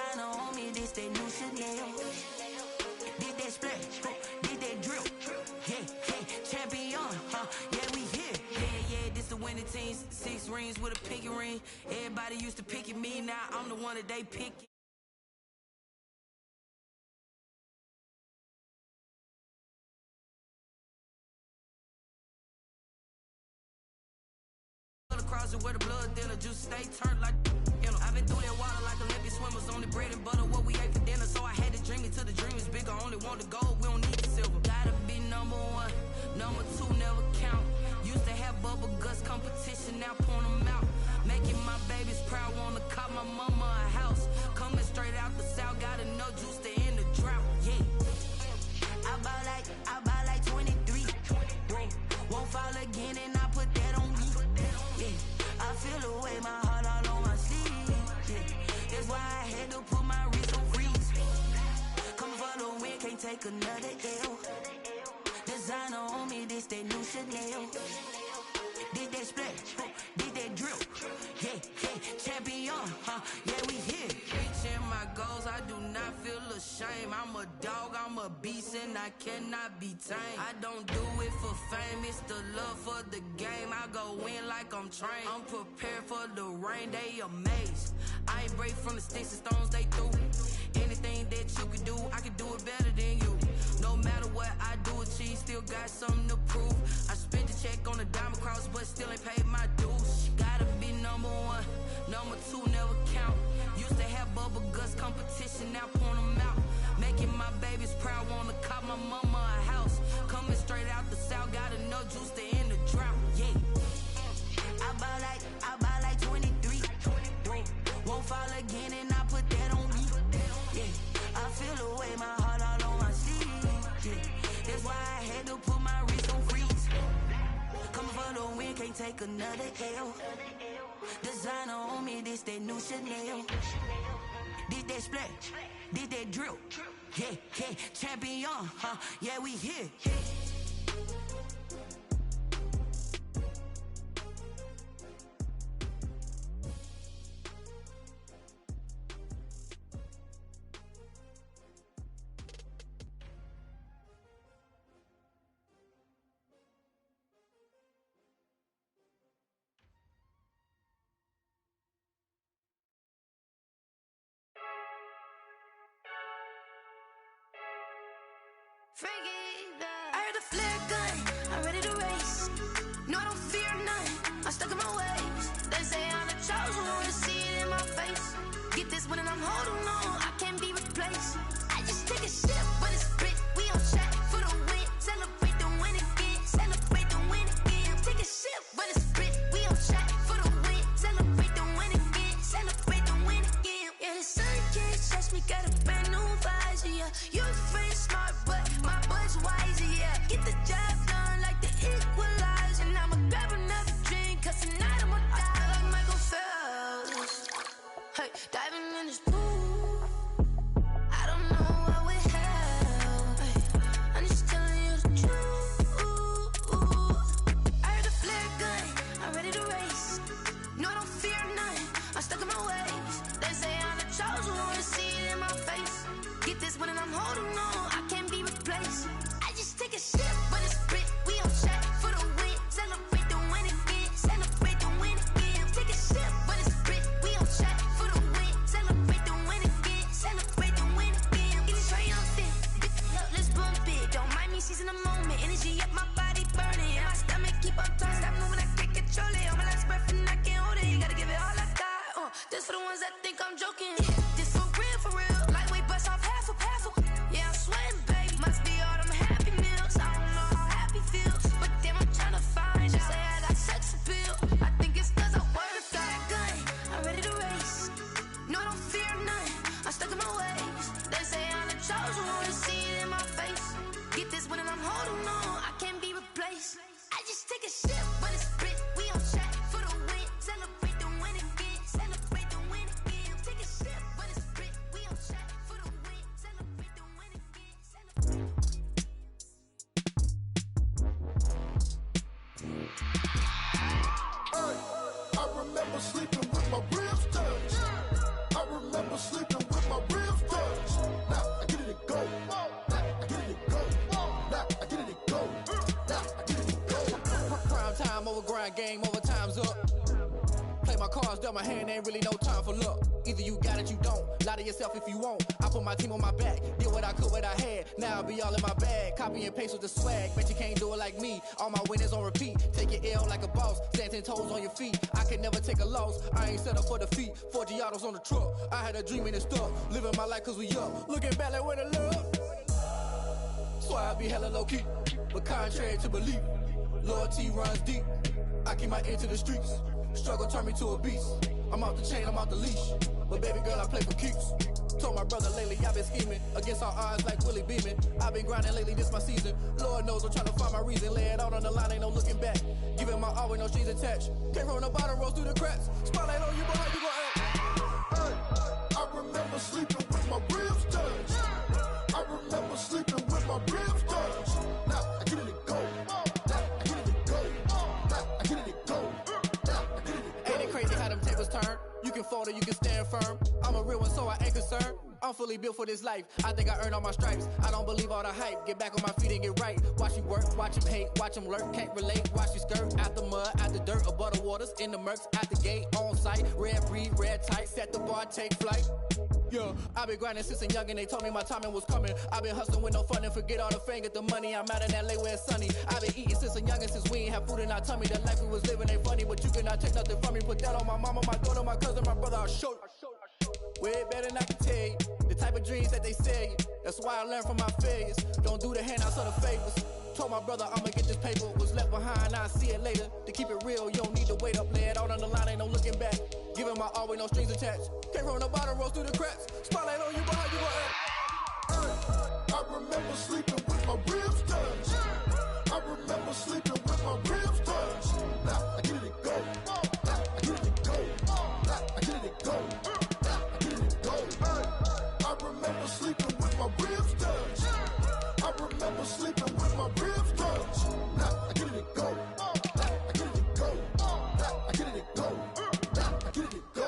Designer on me, this that new Chanel. Did that splash, did that drip. Yeah, champion, yeah, we here. Yeah, this the winning team. 6 rings with a pinky ring. Everybody used to pick at me, now I'm the one that they pick. Across it where the blood dealer juice stay turned like, you know. I've been through that water like Olympic swimmers on the bread and butter what we ate for dinner. So I had to dream it till the dream is bigger. Only want the gold, we don't need the silver. Gotta be number 1, number 2 never count. Used to have bubble guts competition, now point them out. Making my babies proud, wanna cop my mama a house. Coming straight out the south, got enough juice to end the drought. Yeah, I buy like 23. Won't fall again and I put that on me. Yeah, I feel the way, my heart all on my sleeve. Yeah, that's why I had to put my wrist on freeze. Come for the win, can't take another L. Designer on me, this that new Chanel. Did that splash, did that drip. Yeah, champion, yeah, we here. Reaching my goals, I do not feel ashamed. I'm a dog, I'm a beast, and I cannot be tamed. I don't do it for fame, it's the love for the game. I go in like I'm trained. I'm prepared for the rain, they amazed. I ain't break from the sticks and stones they threw. Anything that you can do, I can do it better than you. No matter what I do, achieve, still got something to prove. I spent the check on the diamond cross, but still ain't paid my dues. Gotta be number 1, number 2 never count. Used to have bubble guts competition, now point them out. Making my babies proud, wanna cop my mama a house. Coming straight out the south, got enough juice to end the drought. Yeah, I buy like 23. Won't fall again and I put that on me. Yeah, I feel the way, my heart all on my sleeve. Yeah, that's why I had to put my wrist on freeze. Coming for the win, can't take another L. Designer on me, this that new Chanel. Did that splash, did that drip. Yeah, champion, yeah, we here. I heard a flare gun, I'm ready to race. No, I don't fear none, I'm stuck in my ways. They say I'm the chosen one, to see it in my face. Get this one and I'm holding on, I can't be replaced. I just take a sip when it's split, we on track for the win. Celebrate the win again, celebrate the win again. Take a sip when it's split, we on track for the win. Celebrate the win again, celebrate the win again. Yeah, the sun can't touch me, got a brand new visor, yeah. You're friend smart, but my bud's wiser, yeah. Get the job done like the equalizer. And I'ma grab another drink, cause tonight I'ma die. I feel like Michael Phelps, hey, diving in this pool. I don't know what would help, hey, I'm just telling you the truth. I heard a flare gun, I'm ready to race. No, I don't fear none, I'm stuck in my ways. They say I'm the chosen one, to see it in my face. Get this one and I'm holding on, I can't be replaced. I just take a sip when it's split, we on track for the win. Celebrate the win again, celebrate the win again. Take a sip when it's split, we on track for the win. Celebrate the win again, celebrate the win again. Getting triumphant, let's bump it. Don't mind me seizing the moment, energy up my body burning. And my stomach keep on turning, stop moving, I can't control it. On my last breath and I can't hold it, you gotta give it all I got. This for the ones that think I'm joking. This for real, lightweight bust off half a. Yeah, I'm sweating, baby. Must be all them happy meals. I don't know how happy feels, but damn, I'm trying to find out. Say I got sex appeal. I think it's cause I wear a flat gun. I'm ready to race. No, I don't fear none, I'm stuck in my ways. They say I'm the chosen one, to see it in my face. Get this one and I'm holding on, I can't be replaced. I just take a sip when it's split, we on track for the win. Celebrate the win again, celebrate the win again. Take a sip when it's split, we on track for the win. Celebrate the win again, celebrate. I remember sleeping with my ribs touched. I remember sleeping with my Tell my hand ain't really no time for luck. Either you got it, you don't. Lie to yourself if you won't. I put my team on my back. Did what I could, what I had. Now I'll be all in my bag. Copy and paste with the swag. Bet you can't do it like me. All my winners on repeat. Take your L like a boss. Stand 10 toes on your feet. I can never take a loss. I ain't set up for defeat. 4 Giottos on the truck. I had a dream and it's stuck. Living my life cause we up. Looking back like where the love. Swear I be hella low key. But contrary to belief, loyalty runs deep. I keep my ear to the streets. Struggle turned me to a beast. I'm off the chain, I'm off the leash. But baby girl, I play for keeps. Told my brother lately, I've been scheming. Against all odds like Willie Beeman. I've been grinding lately, this my season. Lord knows I'm trying to find my reason. Lay it out on the line, ain't no looking back. Giving my all with no strings attached. Came from the bottom, rose through the cracks. Spotlight on you, but how you gon' act? Hey, I remember sleeping with my ribs touched. I remember sleeping with my ribs touched. Now I get it to go. Now I get it to go. Now I get it to go. Now I get it to go. Ain't it crazy how them tables turn? You can fold or you can stand firm. I'm a real one, so I ain't concerned. I'm fully built for this life. I think I earned all my stripes. I don't believe all the hype. Get back on my feet and get right. Watch you work, watch him hate, watch him lurk. Can't relate, watch you skirt. Out the mud, out the dirt, above the waters, in the murks, out the gate, on site. Red breed, red tight, set the bar, take flight. Yeah, I've been grinding since a youngin', they told me my timing was coming. I've been hustling with no fun and forget all the fame, get the money. I'm out in LA where it's sunny. I've been eating since a youngin', since we ain't have food in our tummy. The life we was living ain't funny, but you cannot take nothing from me. Put that on my mama, my daughter, my cousin, my brother, I'll show you. Way better than I can tell you. The type of dreams that they sell you. That's why I learned from my failures. Don't do the handouts or the favors. Told my brother I'ma get this paper. Was left behind, I'll see it later. To keep it real, you don't need to wait up. Lay it out on the line, ain't no looking back. Giving my all with no strings attached. Came from the bottom, rose through the cracks. Spotlight on you, but how you gon' act? Hey, I remember sleeping with my ribs touched. I remember sleeping with my ribs touched. Now I get it to go. Now I get it to go. Now I get it to go. Now I get it to go. Hey, I remember sleeping with my ribs touched. I remember sleeping with my ribs touched. Now I get it to go. Now I get it to go. Now I get it to go. Now I get it to go.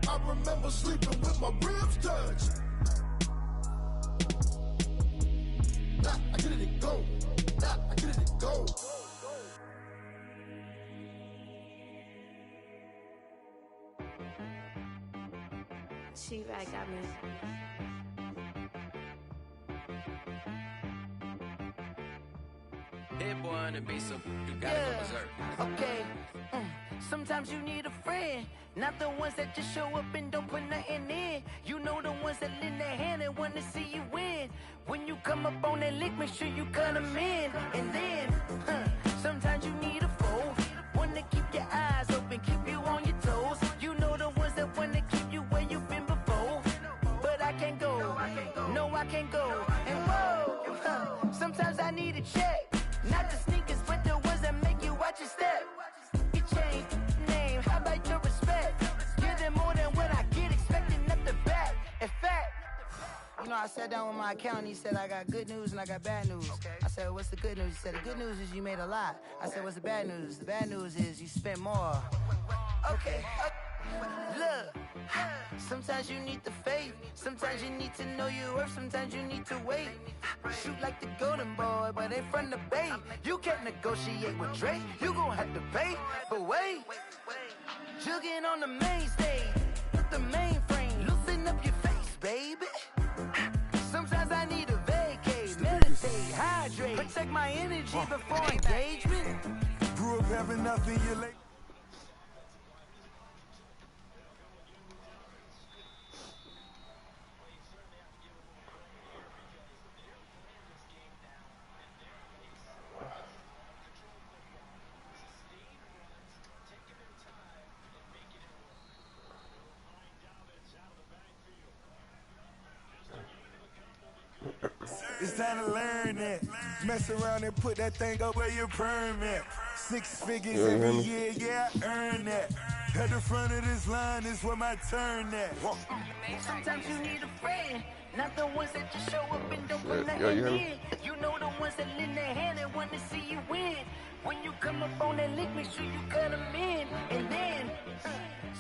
I remember sleeping with my ribs touched. Now I get it to go. Now I get it to go. She-Rag got me. Hit boy on the beat, so you gotta go berserk. Okay. Sometimes you need a friend, not the ones that just show up and don't put nothing in. You know the ones that lend their hand and want to see you win. When you come up on that lick, make sure you cut them in. And then, sometimes you need a foe, one to keep your eyes open, keep you on your toes. You know the ones that want to keep you where you've been before. But I can't go, no I can't go. And whoa, sometimes I need a check. Not the sneakers, but the ones that make you watch your step. You change name, how about your respect? Give them more than what I get, expecting up the back. In fact, you know, I sat down with my accountant, he said, I got good news and I got bad news. I said, what's the good news? He said, the good news is you made a lot. I said, what's the bad news? The bad news is you spent more. Okay, look, sometimes you need the faith, sometimes you need to know your worth, sometimes you need to wait. Shoot like the golden boy, but ain't from the bay. You can't negotiate with Drake, you gon' have to pay. But wait, jugging on the main stage, the mainframe, loosen up your face, baby. Sometimes I need a vacate, meditate, hydrate, protect my energy before engagement. Grew up having nothing, you late. It's time to learn that. Mess around and put that thing up where your permit. 6 figures every year, yeah, I earn that. At the front of this line is where my turn at. Sometimes you need a friend, not the ones that just show up and don't put nothing in. You know the ones that lend their hand and want to see you win. When you come up on that lick, make sure you cut them in. And then,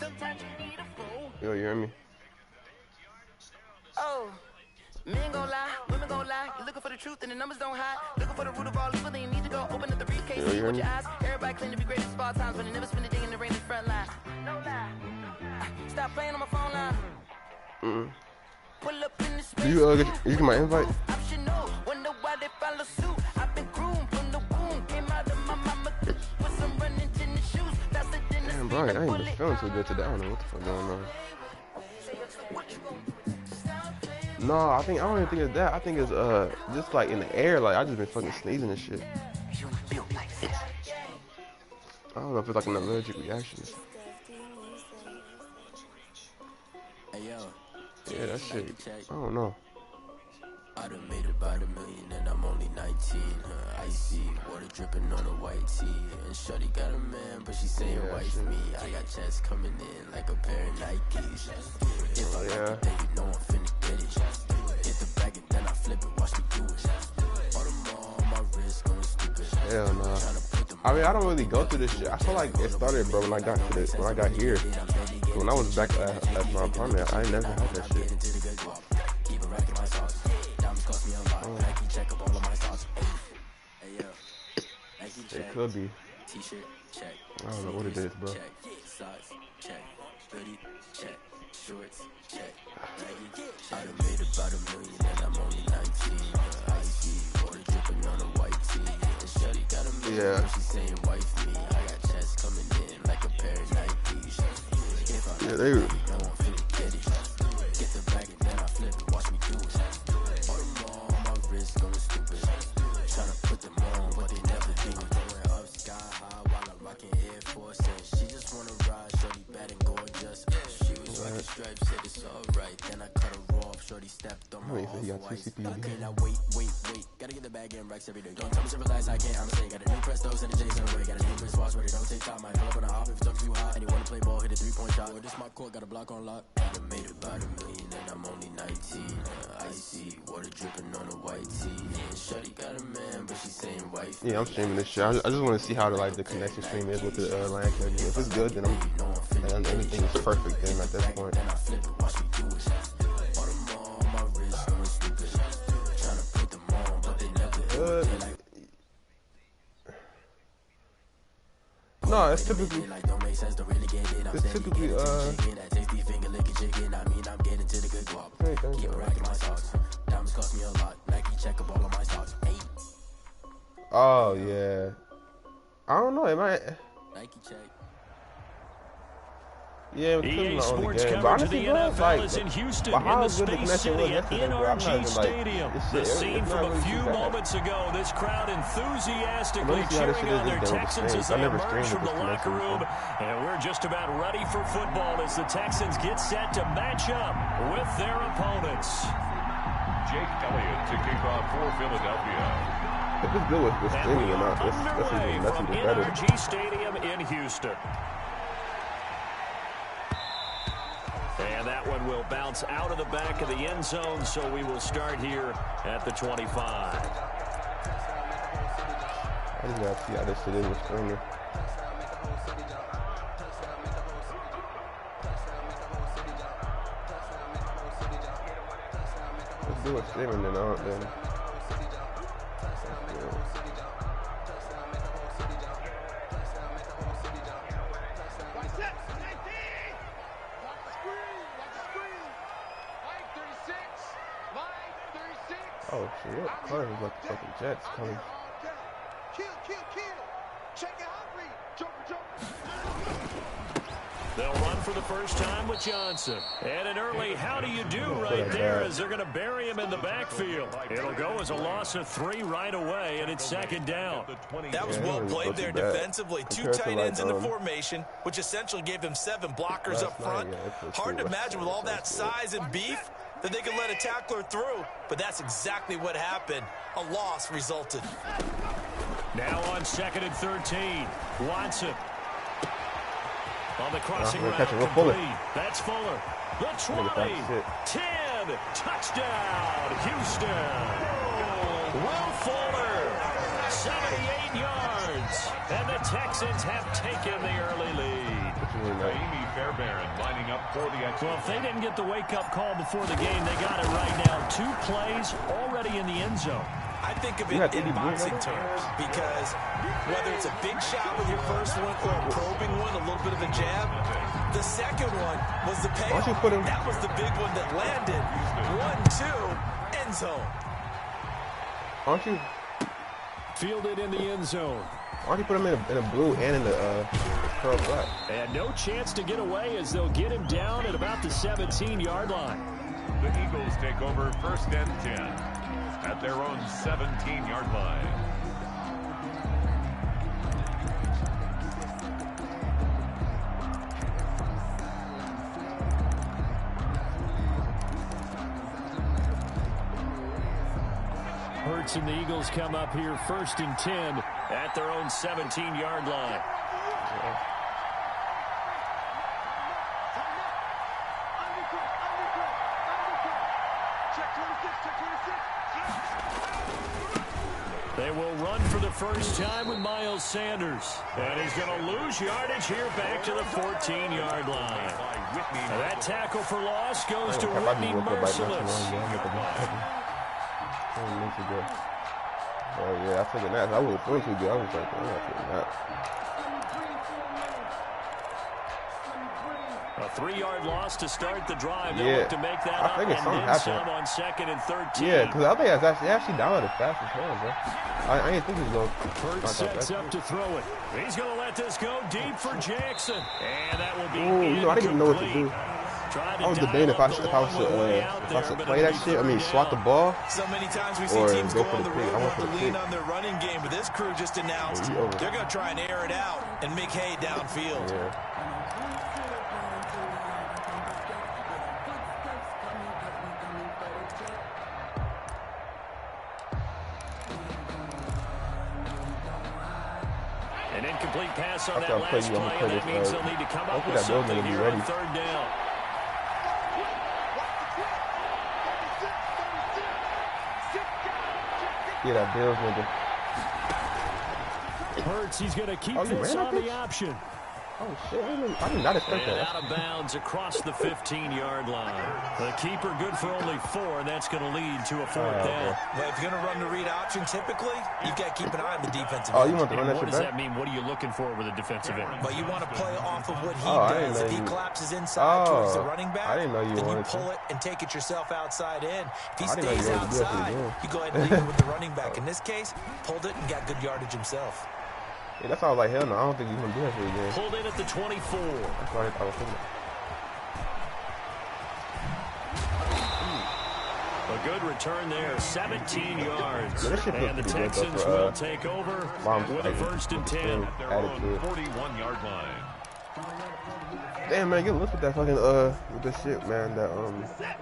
sometimes you need a fool. Yo, you hear me? Oh. Men gon' lie, women gon' lie. You looking for the truth and the numbers don't hide. Looking for the root of all evil, then you need to go open up the briefcase, see with your eyes. Everybody claim to be greatest of all times, but they never spend a day in the rain in the front line. No lie. Stop playing on my phone line. Pull up in the space. You get my invite? Option no. Wonder why they follow suit. I've been groomed from the womb. Came out of my mama with some running tennis shoes. Faster than the Damn, bro, I ain't been feeling so good today. I don't know what the fuck going on. No, I don't even think it's that. I think it's just like in the air. Like I just been fucking sneezing and shit. I don't know if it's like an allergic reaction. Yeah, that shit. I don't know. I done made about $1 million and I'm only 19. Icy water dripping on a white tee. And shorty got a man, but she saying wife me. I got checks coming in like a pair of Nikes. If I like it, then you know I'm finna get it. Hit the bag and then I flip it, watch me do it. All on my wrist going stupid. Hell no. I mean, I don't really go through this shit. I feel like it started, bro, when I got to this, when I got here. When I was back at my apartment, I ain't never had that shit. It could be. I don't know what it is, bro. I done made about $1 million and I'm only 19. Icy water dripping on a white tee. And shorty got a man, but she saying wife me. I got checks coming in like a pair of Nikes. Yeah, they were. Get the bag and then I flip it, watch me do it. All them on my wrist going stupid. Tryna put them on, but they never do. Going up sky high while I'm rocking Air Force. And she just wanna ride, shorty bad and gorgeous. She was rocking stripes, said it's alright. Then I cut her off, shorty stepped on my off-white. Okay, now wait. Gotta get the bag in racks every day. Don't tell me to relax, I can't, I'm saying. Got a new Prestos and a Jason away. Got a new Chris Watch, but it don't take time. I pull up on a hop if it's too hot. And you wanna play ball, hit a 3-point shot. Or this my court, got a block on lock. I done made about $1 million and I'm only 19. Icy water dripping on a white tee. And shorty got a man, but she saying wife. Yeah, I'm streaming this shit. I just want to see how the connection stream is with the LAN connection. If it's good, then and everything is perfect. Then at this point. No, it's typically I oh yeah. I don't know, it might. Yeah, EA Sports coverage of the NFL is in Houston in the Space City at NRG Stadium. The scene from a few moments ago. This crowd enthusiastically cheering on their Texans as they emerge from the locker room. And we're just about ready for football as the Texans get set to match up with their opponents. Jake Elliott to kick off for Philadelphia. If it's good with the streaming or not, that's from better. NRG Stadium in Houston. And that one will bounce out of the back of the end zone, so we will start here at the 25. I just gotta see how this shit is with streaming. Let's do it streaming then, then. Oh shit, what color is like the fucking Jets coming? Kill. Check it out, Reed. Jump. They'll run for the first time with Johnson. And an early how do you do right there as they're going to bury him in the backfield. It'll go as a loss of 3 right away, and it's second down. That was well played there defensively. 2 tight ends in the formation, which essentially gave them 7 blockers up front. Hard to imagine with all that size and beef that they could let a tackler through, but that's exactly what happened. A loss resulted. Now on 2nd and 13, Watson. On the crossing route, that's Fuller. The 20, 10, touchdown, Houston. Will Fuller, 78 yards, and the Texans have taken the early lead. Bear Baron lining up for the extra. Well, if they didn't get the wake-up call before the game, they got it right now. 2 plays already in the end zone. I think of it in boxing terms because whether it's a big shot with your first one or a probing one, a little bit of a jab, the second one was the payoff. That was the big one that landed. 1-2, end zone. Aren't you? Fielded in the end zone. Why don't you put him in a blue and in the curl black? And no chance to get away as they'll get him down at about the 17-yard line. The Eagles take over 1st and 10 at their own 17-yard line. Hurts and the Eagles come up here 1st and 10 at their own 17-yard line. They will run for the first time with Miles Sanders. And he's going to lose yardage here back to the 14-yard line. Now that tackle for loss goes to Whitney Merciless. Oh yeah, I took a nap. I was feeling too good. I was like, I'm not taking a nap. A 3-yard loss to start the drive. They'll look to make that up and then some on 2nd and 13. Yeah, because I think that's actually down as fast as hell, bro. I didn't think he was going to. Hurts sets up to throw it. He's going to let this go deep for Jackson. And that will be I didn't even know what to do. I was debating if I should play that shit. I mean, swat the ball. So many times we see teams go on the road want to lean on their running game, but this crew just announced they're going to try and air it out and make hay downfield. Yeah. An incomplete pass on that last play, and that means they'll need to come up with something here on 3rd down. Yeah, that Bills nigga. Hurts, he's going to keep this on the option. Oh, shit. I did not expect that. Out of bounds across the 15-yard line. The keeper good for only 4, and that's going to lead to a 4th down. But if you're going to run the read option, typically, you've got to keep an eye on the defensive end. Oh, you want to run that shit back? What does that mean? What are you looking for with a defensive end? But you want to play off of what he does. If he collapses inside towards the running back, I didn't know you then you wanted pull it and take it yourself outside in. If he stays outside, you go ahead and leave it with the running back. In this case, pulled it and got good yardage himself. Yeah, that's all like, hell no, I don't think he's going to do that for you again. Pulled in at the 24. That's why I was thinking. A good return there, 17 yards. And the Texans will take over with a 1st and 10 at their own 41-yard line. Damn, man, get a look at that fucking, with this shit, man. That,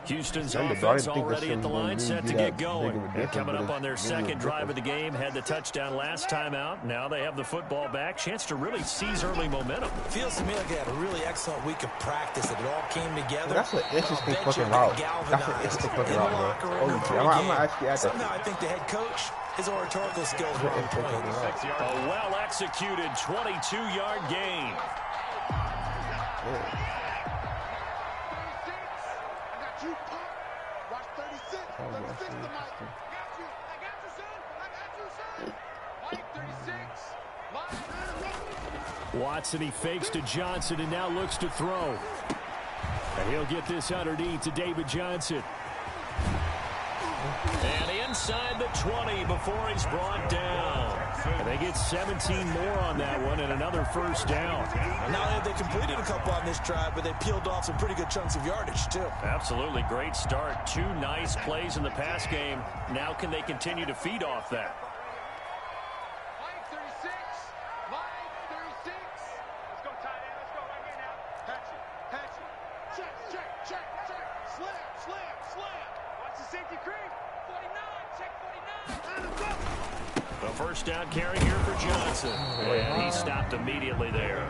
Houston's offense already at the line, set to get going. And coming up on their 2nd drive of the game, had the touchdown last time out. Now they have the football back. Chance to really seize early momentum. Feels to me like they had a really excellent week of practice, and it all came together. That's an interesting fucking route. That's an interesting fucking route, bro. Holy shit. I'm actually at that. Somehow I think the head coach, his oratorical skills were on point. A well-executed 22-yard gain. Yeah. Watson, he fakes to Johnson and now looks to throw. And he'll get this underneath to David Johnson. And inside the 20 before he's brought down. And they get 17 more on that one and another 1st down. Not only have they completed a couple on this drive, but they peeled off some pretty good chunks of yardage, too. Absolutely. Great start. 2 nice plays in the pass game. Now can they continue to feed off that? First down carry here for Johnson. And he stopped immediately there.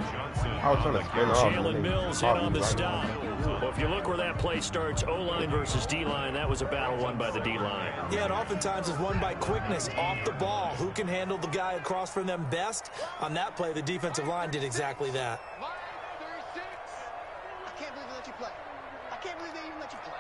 I was trying to spin off. Jalen Mills in on the stop. Well, if you look where that play starts, O-line versus D-line, that was a battle won by the D-line. Yeah, and oftentimes it's won by quickness off the ball. Who can handle the guy across from them best? On that play, the defensive line did exactly that. can't believe they let you play. I can't believe they even let you play.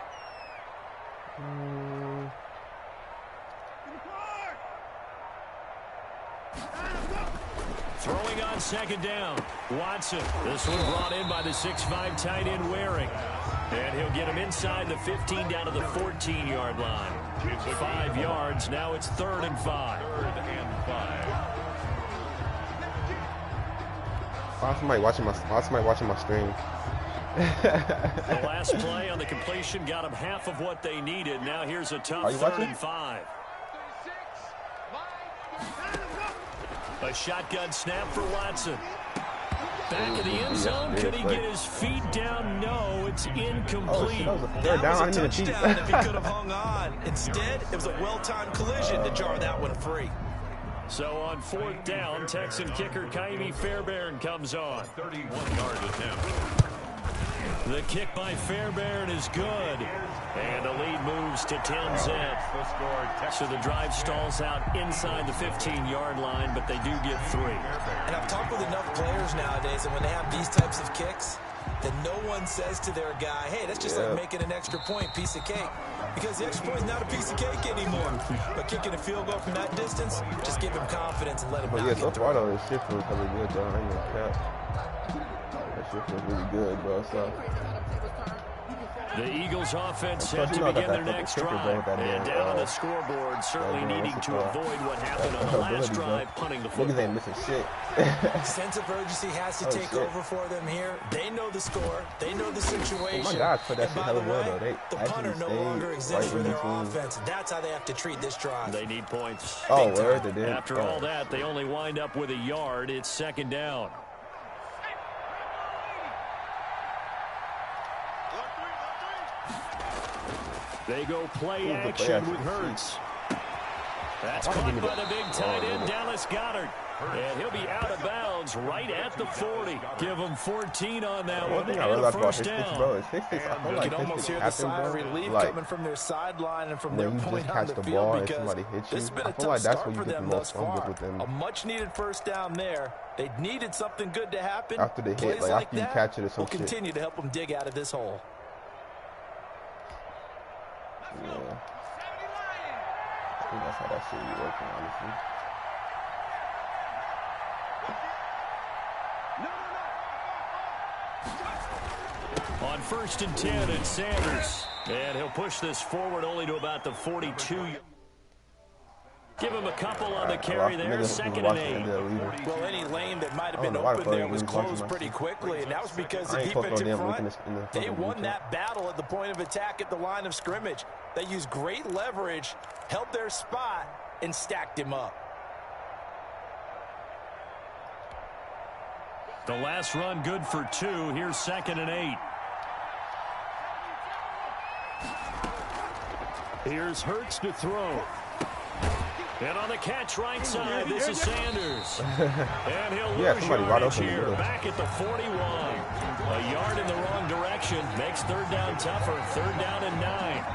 Throwing on second down. Watson. This one brought in by the 6'5" tight end Waring. And he'll get him inside the 15 down to the 14-yard line. 5 yards. Now it's 3rd and 5. 3rd and 5. Why somebody watching my stream? The last play on the completion got them half of what they needed. Now here's a tough 3rd and 5. A shotgun snap for Watson. Back of the end zone. Could he get his feet down? No, it's incomplete. That was a touchdown if he could have hung on. Instead, it was a well-timed collision to jar that one free. So on 4th down, Texan kicker Kaimi Fairbairn comes on. 31-yard attempt. The kick by Fairbairn is good. And the lead moves to 10-zip. So the drive stalls out inside the 15-yard line, but they do get 3. And I've talked with enough players nowadays, and when they have these types of kicks, that no one says to their guy, hey, that's just like making an extra point, piece of cake. Because the extra point is not a piece of cake anymore. But kicking a field goal from that distance, just give him confidence and let him not get so far, though, this shit feels really good, though. I ain't gonna cap. That shit feels really good, bro. So. The Eagles offense set to begin their next drive. And down on the scoreboard, certainly needing to avoid what happened on the last drive, punting the football. Niggas ain't missing shit. Sense of urgency has to take over for them here. They know the score. They know the situation. Oh my God, put that shit hella well, though. The punter no longer exists for their offense. That's how they have to treat this drive. They need points. Oh, word, they did. After all that, they only wind up with a yard. It's 2nd down. They go play action with Hurts. That's caught by the big tight end, Dallas Goedert. And he'll be out of bounds right at the 40. Give him 14 on that one and a first down. You can almost hear the sigh of relief coming from their sideline and from their point on the field because this has been a tough start for them thus far. A much-needed first down there. They needed something good to happen. After they hit, like after you catch it or some shit. Will continue to help them dig out of this hole. Yeah. I think that's how that shit be working, honestly. On 1st and 10, it's Sanders. And he'll push this forward only to about the 42. Give him a couple on the carry there, 2nd and 8. Well, any lane that might have been open there was closed pretty quickly, and that was because the defensive front, they won that battle at the point of attack at the line of scrimmage. They used great leverage, held their spot, and stacked him up. The last run good for 2. Here's 2nd and 8. Here's Hurts to throw. And on the catch right side, this is Sanders. And he'll lose yardage here, back at the 41. A yard in the wrong direction makes 3rd down tougher. 3rd down and 9.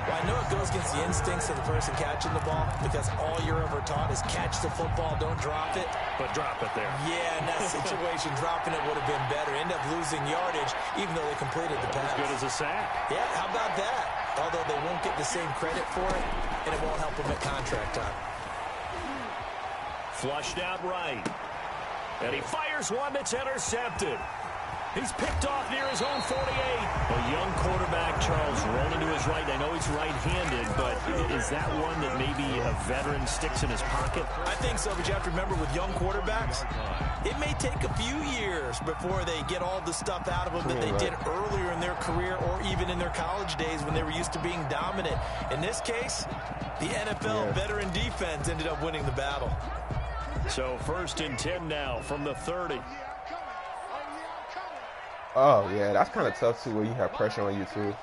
Well, I know it goes against the instincts of the person catching the ball because all you're ever taught is catch the football, don't drop it. But drop it there. Yeah, in that situation, dropping it would have been better. End up losing yardage, even though they completed the pass. As good as a sack. Yeah, how about that? Although they won't get the same credit for it, and it won't help them at contract time. Flushed out right. And he fires one that's intercepted. He's picked off near his own 48. A young quarterback, Charles, rolling to his right. I know he's right-handed, but is that one that maybe a veteran sticks in his pocket? I think so, but you have to remember with young quarterbacks, it may take a few years before they get all the stuff out of them that they did earlier in their career or even in their college days when they were used to being dominant. In this case, the NFL veteran defense ended up winning the battle. So 1st and 10 now from the 30. Oh, yeah, that's kind of tough, too, where you have pressure on you, too.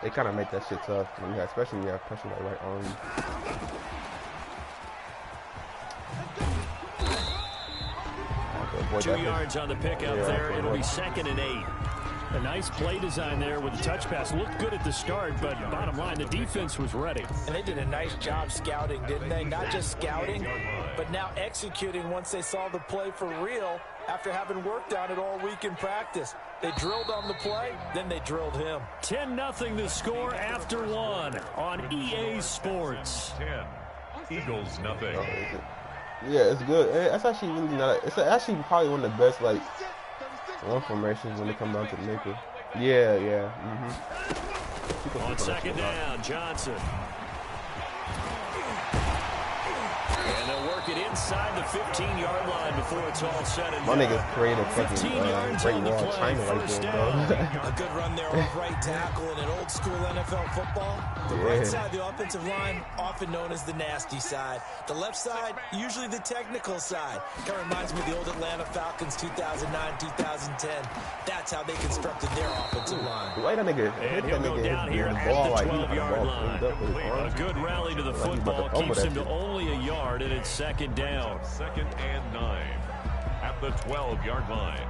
They kind of make that shit tough, when you have, especially when you have pressure like right on you. 2 yards on the pickup there. It'll be 2nd and 8. A nice play design there with the touch pass. Looked good at the start, but bottom line, the defense was ready. And they did a nice job scouting, didn't they? Not just scouting, but now executing once they saw the play for real after having worked on it all week in practice. They drilled on the play, then they drilled him. 10-0 the score after one on EA Sports. 10. Eagles nothing. Yeah, it's good. It's actually really not. It's actually probably one of the best like run formations when it comes down to the nickel. Yeah. On second down, Johnson. And they'll work it inside the 15-yard line before it's all said and done. My niggas created fucking great wall China right there, bro. A good run there off right tackle in an old school NFL football. The right side, the offensive line, often known as the nasty side. The left side, usually the technical side. Kind of reminds me of the old Atlanta Falcons 2009, 2010. That's how they constructed their offensive line. Why that nigga hit that nigga down here at the 12-yard line. A good rally to the football keeps him to only a yard, and it's second down. 2nd and 9 at the 12-yard line.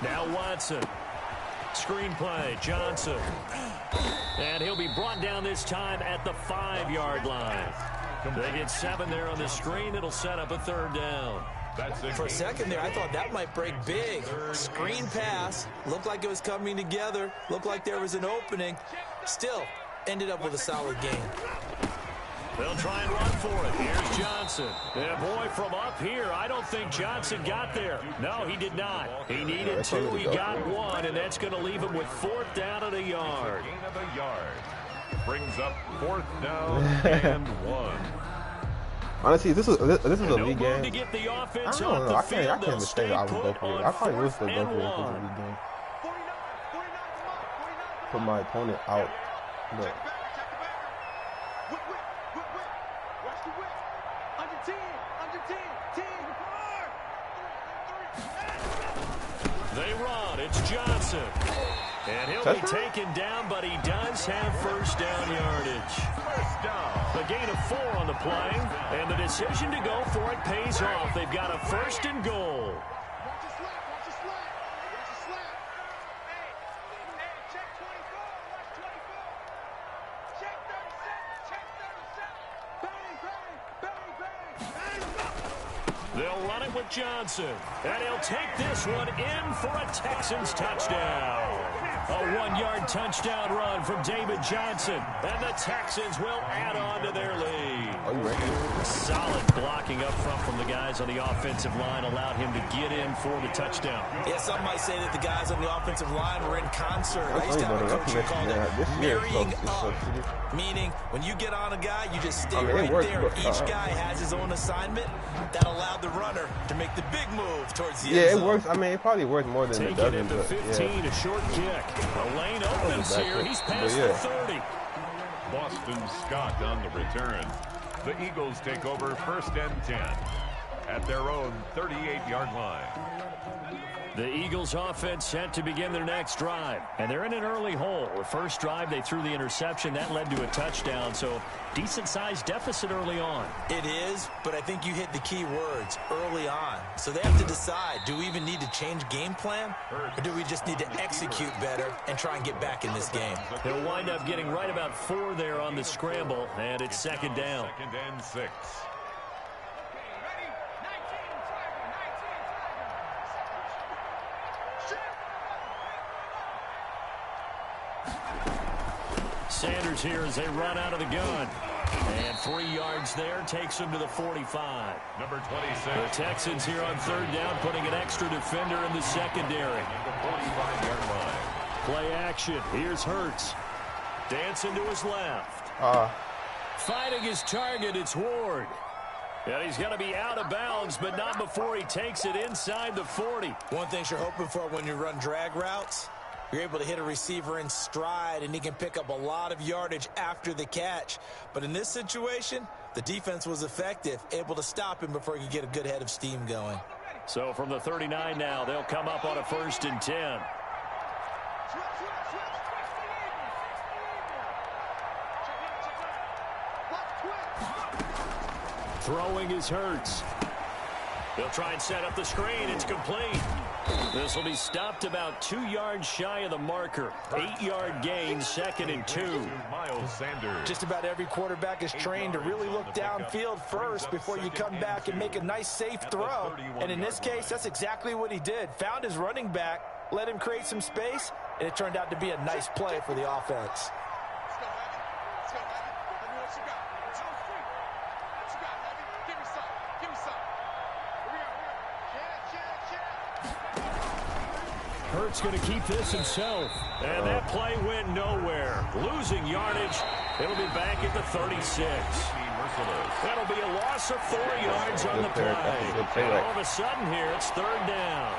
Now Watson. Screenplay, Johnson. And he'll be brought down this time at the 5-yard line. They get 7 there on the screen. It'll set up a third down. For a second there, I thought that might break big. Screen pass. Looked like it was coming together. Looked like there was an opening. Still, ended up with a solid game. They'll try and run for it. Here's Johnson. And boy, from up here, I don't think Johnson got there. No, he did not. He needed 2. He got 1, and that's going to leave him with 4th down at a yard. Gain of a yard. Brings up 4th down and 1. Honestly, this is a league game. To get the offense I don't know. I can't even say I would go for it. I probably would still go for it if it was a league game. Put my opponent out. But they run. It's Johnson. And he'll be taken down, but he does have first down yardage. First down. A gain of 4 on the play, and the decision to go for it pays off. They've got a 1st and goal. They'll run it with Johnson, and he'll take this one in for a Texans touchdown. A 1-yard touchdown run from David Johnson, and the Texans will add on to their lead. Solid blocking up front from the guys on the offensive line allowed him to get in for the touchdown. Yeah, some might say that the guys on the offensive line were in concert. I used to have a coach who called it marrying up, meaning when you get on a guy, you just stay right there. Each guy has his own assignment. That allowed the runner to make the big move towards the end zone. it works. I mean, it probably works more than it doesn't. Take it at the 15, a short kick. A lane opens here. He's past the 30. Boston Scott on the return. The Eagles take over 1st and 10 at their own 38-yard line. The Eagles offense set to begin their next drive, and they're in an early hole. The first drive, they threw the interception. That led to a touchdown, so decent-sized deficit early on. It is, but I think you hit the key words, early on. So they have to decide, do we even need to change game plan, or do we just need to execute better and try and get back in this game? They'll wind up getting right about 4 there on the scramble, and it's second down. 2nd and 6. Sanders here as they run out of the gun. And 3 yards there takes him to the 45. Number 26. The Texans here on 3rd down, putting an extra defender in the secondary. The 45-yard line. Play action. Here's Hurts. Dancing to his left. Fighting his target, it's Ward. And he's going to be out of bounds, but not before he takes it inside the 40. One thing you're hoping for when you run drag routes, you're able to hit a receiver in stride, and he can pick up a lot of yardage after the catch. But in this situation, the defense was effective, able to stop him before he could get a good head of steam going. So from the 39 now, they'll come up on a 1st and 10. Throwing is Hurts. They'll try and set up the screen. It's complete. This will be stopped about 2 yards shy of the marker. 8-yard gain, 2nd and 2. Miles Sanders. Just about every quarterback is trained to really look downfield first before you come back and make a nice, safe throw. And in this case, that's exactly what he did. Found his running back, let him create some space, and it turned out to be a nice play for the offense. Hurts going to keep this himself. And that play went nowhere. Losing yardage. It'll be back at the 36. That'll be a loss of 4 yards on the play. And all of a sudden here, it's 3rd down.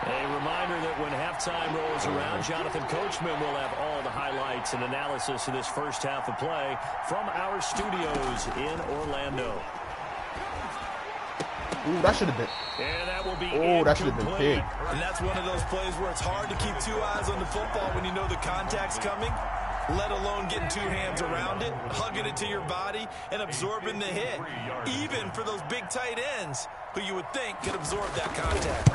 A reminder that when halftime rolls around, Jonathan Coachman will have all the highlights and analysis of this first half of play from our studios in Orlando. Ooh, that should have been. And that will be that should have been big. And that's one of those plays where it's hard to keep 2 eyes on the football when you know the contact's coming, let alone getting 2 hands around it, hugging it to your body, and absorbing the hit. Even for those big tight ends who you would think could absorb that contact.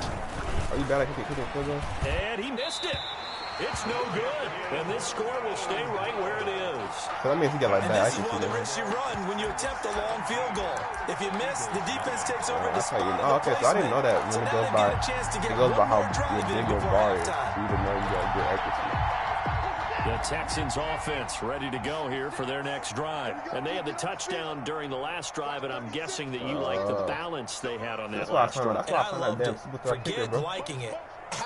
Are you bad at kicking field goal? And he missed it. It's no good. And this score will stay right where it is. So that means he got like that. This is one of the risks you run when you attempt a long field goal. If you miss, the defense takes over the spot. Okay, so I didn't know that when it goes by how big your bar is. You didn't know you got good accuracy. The Texans offense ready to go here for their next drive. And they had the touchdown during the last drive, and I'm guessing that you like the balance they had on that last drive. That's why I found that damn super threat kicker, bro. Liking it.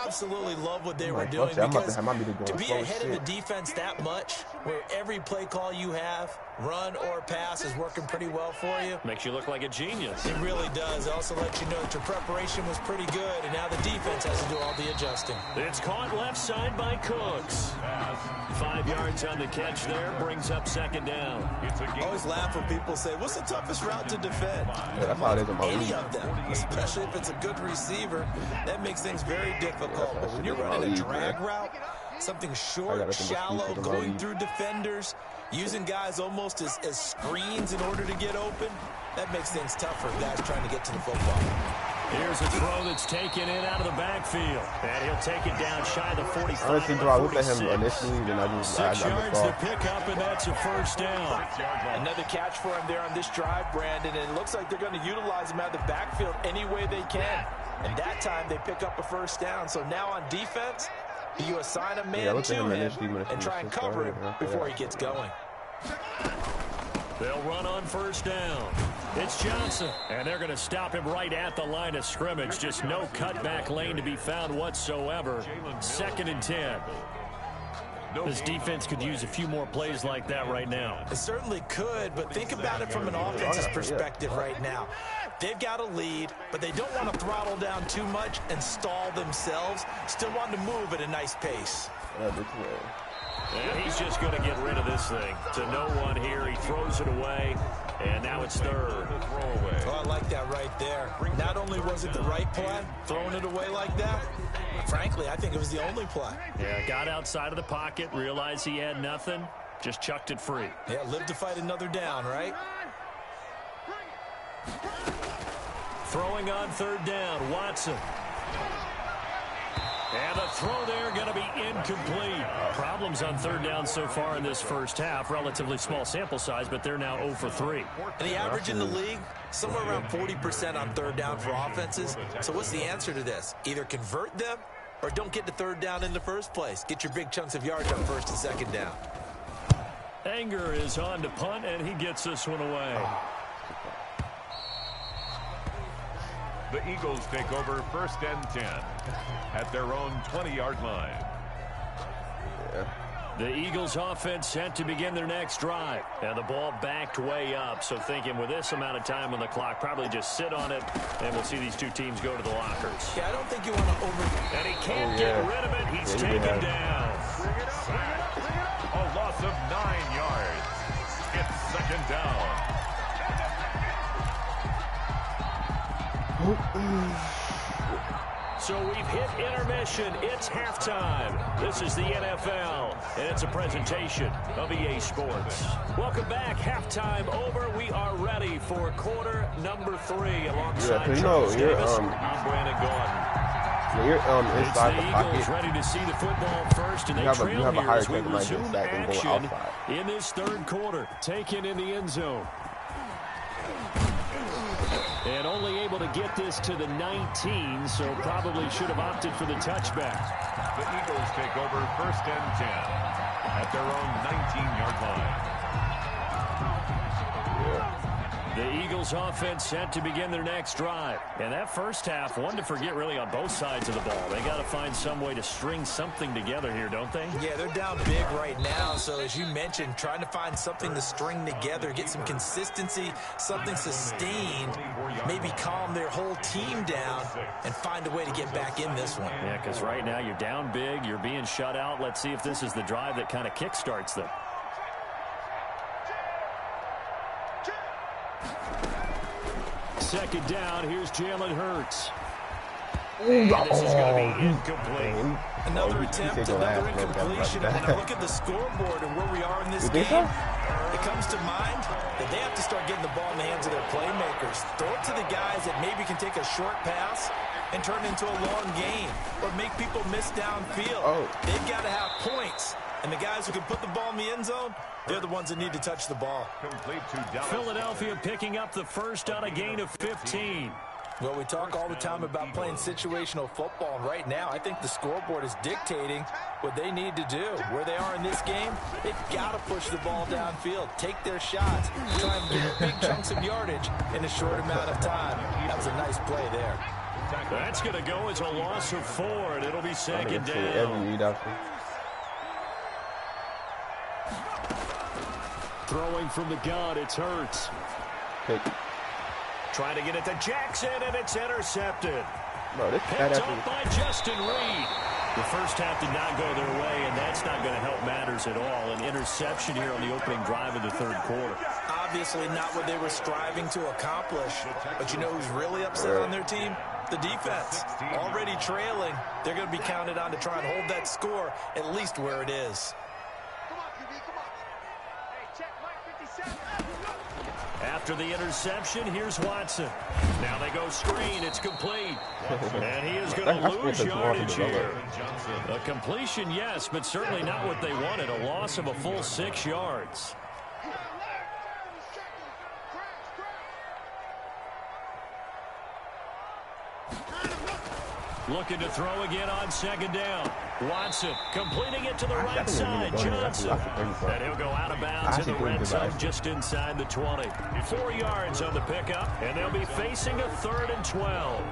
Absolutely love what they were doing, because to be ahead of the defense that much, where every play call you have, run or pass, is working pretty well for you. Makes you look like a genius. It really does. It also lets you know that your preparation was pretty good, and now the defense has to do all the adjusting. It's caught left side by Cooks. 5 yards on the catch there, brings up 2nd down. I always laugh when people say, what's the toughest route to defend? Yeah, that's how it is in my Any of them, especially if it's a good receiver, that makes things very difficult. But when you're running a drag route, something short, shallow, going through defenders, using guys almost as screens in order to get open, that makes things tougher for guys trying to get to the football. Here's a throw that's taken in out of the backfield. And he'll take it down shy of the 45. Honestly, bro, I looked at him initially, and I just 6 yards to pick up, and that's a 1st down. Another catch for him there on this drive, Brandon, and it looks like they're going to utilize him out of the backfield any way they can. And that time they pick up a 1st down. So now on defense, you assign a man to him and try and cover him before he gets going. They'll run on 1st down. It's Johnson, and they're going to stop him right at the line of scrimmage. Just no cutback lane to be found whatsoever. 2nd and 10. This defense could use a few more plays like that right now. It certainly could, but think about it from an offense's perspective right now. They've got a lead, but they don't want to throttle down too much and stall themselves. Still want to move at a nice pace. And he's just going to get rid of this thing. To no one here. He throws it away, and now it's 3rd. Oh, I like that right there. Not only was it the right play, throwing it away like that, frankly, I think it was the only play. Yeah, got outside of the pocket, realized he had nothing, just chucked it free. Yeah, live to fight another down, right? Throwing on 3rd down, Watson. And the throw there going to be incomplete. Problems on 3rd down so far in this first half. Relatively small sample size, but they're now 0 for 3. And the average in the league, somewhere around 40% on 3rd down for offenses. So what's the answer to this? Either convert them or don't get to 3rd down in the first place. Get your big chunks of yards on 1st and 2nd down. Anger is on to punt, and he gets this one away. The Eagles take over 1st and 10 at their own 20-yard line. The Eagles offense set to begin their next drive. And the ball backed way up. So thinking with this amount of time on the clock, probably just sit on it, and we'll see these two teams go to the lockers. Yeah, I don't think you want to And he can't get rid of it. He's taken down. A loss of 9 yards. It's 2nd down. So we've hit intermission. It's halftime. This is the NFL, and it's a presentation of EA Sports. Welcome back. Halftime over. We are ready for quarter number 3 alongside Charles Davis. I'm Brandon Gordon. You're inside the pocket. Ready to see the football first, and they trail here as we resume action in this third quarter. Taken in the end zone. And only able to get this to the 19, so probably should have opted for the touchback. The Eagles take over 1st and 10 at their own 19-yard line. The Eagles offense set to begin their next drive. And that first half, one to forget really on both sides of the ball. They got to find some way to string something together here, don't they? Yeah, they're down big right now. So as you mentioned, trying to find something to string together, get some consistency, something sustained, maybe calm their whole team down and find a way to get back in this one. Yeah, because right now you're down big, you're being shut out. Let's see if this is the drive that kind of kickstarts them. Second down, here's Jalen Hurts. And this is going to be incomplete. Another attempt, another incompletion. And when I look at the scoreboard and where we are in this game, it comes to mind that they have to start getting the ball in the hands of their playmakers. Throw it to the guys that maybe can take a short pass and turn it into a long game or make people miss downfield. They've got to have points. And the guys who can put the ball in the end zone, they're the ones that need to touch the ball. Philadelphia picking up the first on a gain of 15. Well, we talk all the time about playing situational football, and right now I think the scoreboard is dictating what they need to do. Where they are in this game, they've got to push the ball downfield, take their shots, try and get big chunks of yardage in a short amount of time. That was a nice play there. That's going to go as a loss of 4, and it'll be second down. Throwing from the gun, it's Hurts. Trying to get it to Jackson, and it's intercepted. Picked up by Justin Reed. The first half did not go their way, and that's not going to help matters at all. An interception here on the opening drive of the third quarter. Obviously not what they were striving to accomplish. But you know who's really upset on their team? The defense. Already trailing. They're going to be counted on to try and hold that score at least where it is. After the interception, here's Watson. Now they go screen. It's complete. And he is going to lose yardage here. A completion, yes, but certainly not what they wanted. A loss of a full 6 yards. Looking to throw again on second down. Watson completing it to the right side. Johnson. And he'll go out of bounds in the red zone just inside the 20. 4 yards on the pickup, and they'll be facing a 3rd and 12.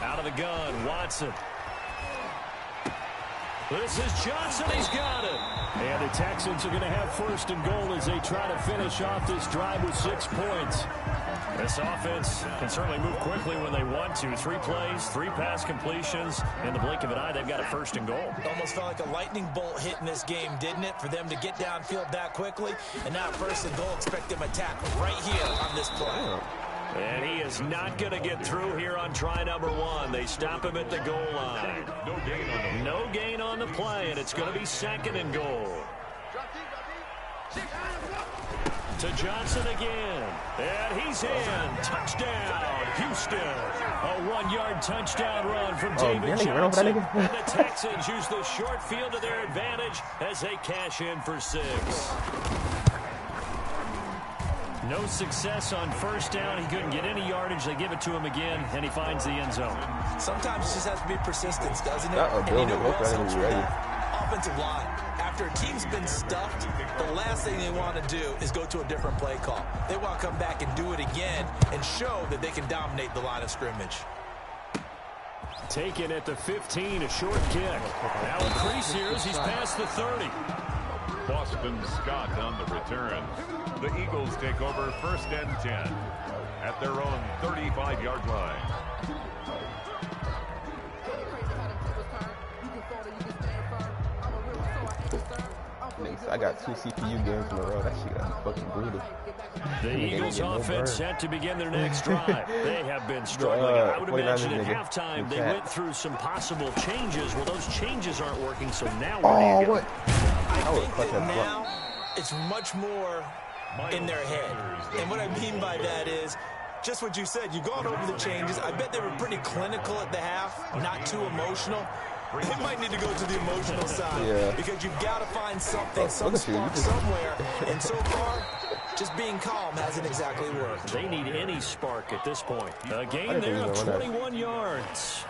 Out of the gun, Watson. This is Johnson. He's got it. And the Texans are going to have 1st and goal as they try to finish off this drive with 6 points. This offense can certainly move quickly when they want to. 3 plays, 3 pass completions. In the blink of an eye, they've got a 1st and goal. Almost felt like a lightning bolt hit in this game, didn't it? For them to get downfield that quickly. And now 1st and goal, expect them attack right here on this play. And he is not going to get through here on try number 1. They stop him at the goal line. No gain on the play, and it's going to be 2nd and goal. To Johnson again. And he's in. Touchdown, Houston. A 1-yard touchdown run from David Johnson. And the Texans use the short field to their advantage as they cash in for 6. No success on 1st down. He couldn't get any yardage. They give it to him again, and he finds the end zone. Sometimes it just has to be persistence, doesn't it? And you know what else helps with that? Offensive line. After a team's been stuffed, the last thing they want to do is go to a different play call. They want to come back and do it again and show that they can dominate the line of scrimmage. Taken at the 15, a short kick. Now increase here as he's past the 30. Boston Scott on the return. The Eagles take over 1st and 10 at their own 35-yard line. I got 2 CPU games in a row. That shit got fucking brutal. The Eagles offense set to begin their next drive. They have been struggling. I would imagine at halftime they went through some possible changes. Well, those changes aren't working, so now where do you go? I think that now it's much more in their head. And what I mean by that is just what you said. You've gone over the changes. I bet they were pretty clinical at the half, not too emotional. They might need to go to the emotional side because you've got to find something, some spark somewhere. And so far, just being calm hasn't exactly worked. They need any spark at this point. A gain there of 21 yards.